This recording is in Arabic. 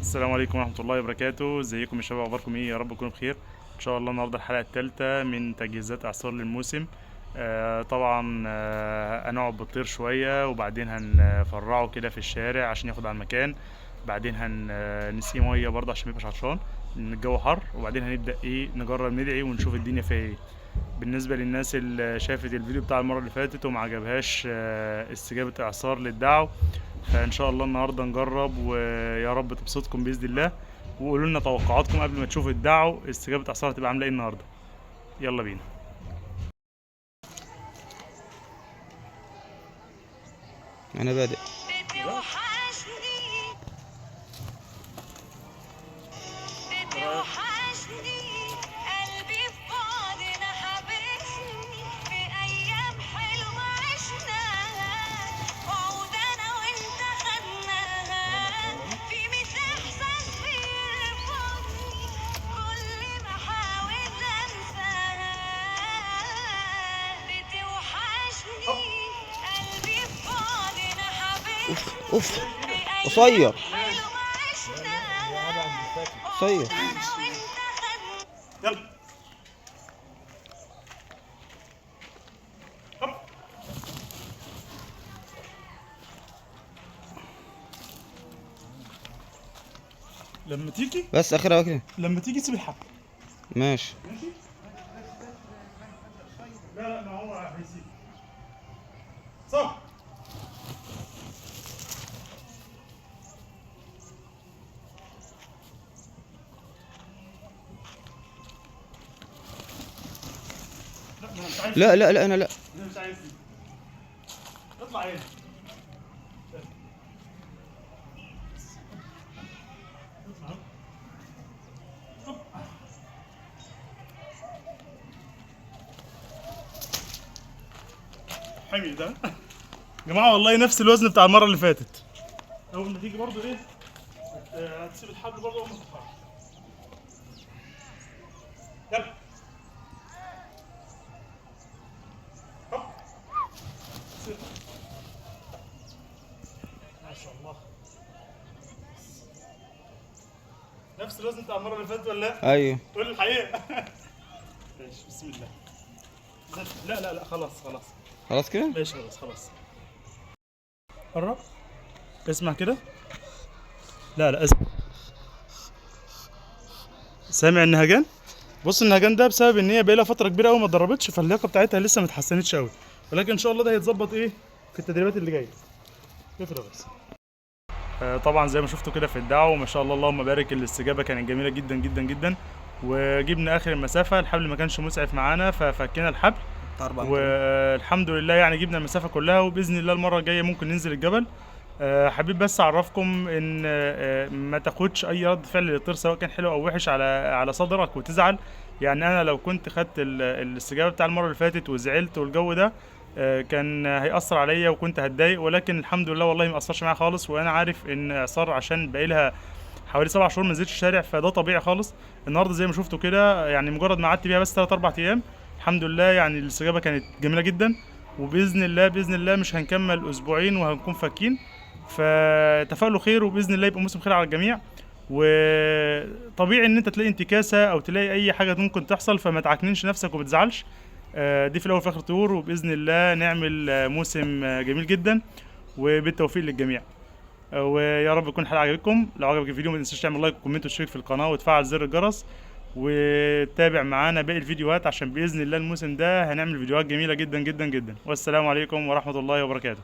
السلام عليكم ورحمة الله وبركاته. ازيكم يا شباب؟ اخباركم ايه؟ يا رب تكونوا بخير ان شاء الله. النهارده الحلقة الثالثة من تجهيزات اعصار للموسم. طبعا هنقعد بالطير شوية وبعدين هنفرعه كده في الشارع عشان ياخد على المكان. بعدين هنسقيه مية برضه عشان ميبقاش عطشان لان الجو حر. وبعدين هنبدأ ايه، نجرب ندعي ونشوف الدنيا فيها ايه. بالنسبة للناس اللي شافت الفيديو بتاع المرة اللي فاتت وما عجبهاش استجابة اعصار للدعوة، فان شاء الله النهارده نجرب ويا رب تبسطكم باذن الله. وقولوا لنا توقعاتكم قبل ما تشوفوا الدعو، استجابه اعصار هتبقى عامله ايه النهارده. يلا بينا. انا بادئ. اوف اوف. قصير قصير. يلا هوب. لما تيجي بس اخرها كده. لما تيجي تسيب الحبل. ماشي. ماشي. لا ما هو هيسيب. صح. لا لا لا انا لا. انا مش عايز دي. اطلع هنا. اطلع. هوب. حمي ده يا جماعه، والله نفس الوزن بتاع المره اللي فاتت. اول ما تيجي برضه ايه، هتسيب الحبل برضه اول ما تتحرك. يلا هوب. سيب. ما شاء الله. نفس الوزن بتاع المره اللي فاتت ولا لا؟ ايوه. قول الحقيقه. ماشي بسم الله. لا لا لا خلاص خلاص. خلاص كده. ماشي خلاص خلاص. قرب. اسمع كده. لا لا اسمع. سامع النهجان؟ بص النهجان ده بسبب ان هي بقالها فتره كبيره قوي ما اتدربتش، فاللياقه بتاعتها لسه ما اتحسنتش قوي، ولكن ان شاء الله ده هيتظبط ايه في التدريبات اللي جايه. افرض بس. طبعا زي ما شفتوا كده في الدعوه، ما شاء الله اللهم بارك، الاستجابه كانت جميله جدا جدا جدا. وجبنا اخر المسافه، الحبل ما كانش مسعف معانا ففكينا الحبل والحمد لله يعني جبنا المسافه كلها. وباذن الله المره الجايه ممكن ننزل الجبل. حبيب بس اعرفكم ان ما تاخدش اي رد فعل للطير سواء كان حلو او وحش على صدرك وتزعل. يعني انا لو كنت خدت الاستجابه بتاع المره اللي فاتت وزعلت والجو ده كان هيأثر عليا وكنت هتضايق، ولكن الحمد لله والله ما أثرش معايا خالص. وانا عارف ان اعصار عشان بقالها حوالي 7 شهور ما نزلتش الشارع، فده طبيعي خالص. النهارده زي ما شفتوا كده، يعني مجرد ما قعدت بيها بس 3 4 ايام الحمد لله يعني الاستجابه كانت جميله جدا. وباذن الله باذن الله مش هنكمل اسبوعين وهنكون فاكين. فتفائلوا خير وباذن الله يبقى موسم خير على الجميع. وطبيعي ان انت تلاقي انتكاسه او تلاقي اي حاجه ممكن تحصل، فما تعكننش نفسك وما تزعلش. دي في الاول وفي الاخر طيور، وباذن الله نعمل موسم جميل جدا وبالتوفيق للجميع. ويا رب يكون الحلقه عجبتكم. لو عجبك الفيديو ما تنساش تعمل لايك وكومنت وتشترك في القناه وتفعل زر الجرس وتابع معانا باقي الفيديوهات، عشان باذن الله الموسم ده هنعمل فيديوهات جميله جدا جدا جدا. والسلام عليكم ورحمه الله وبركاته.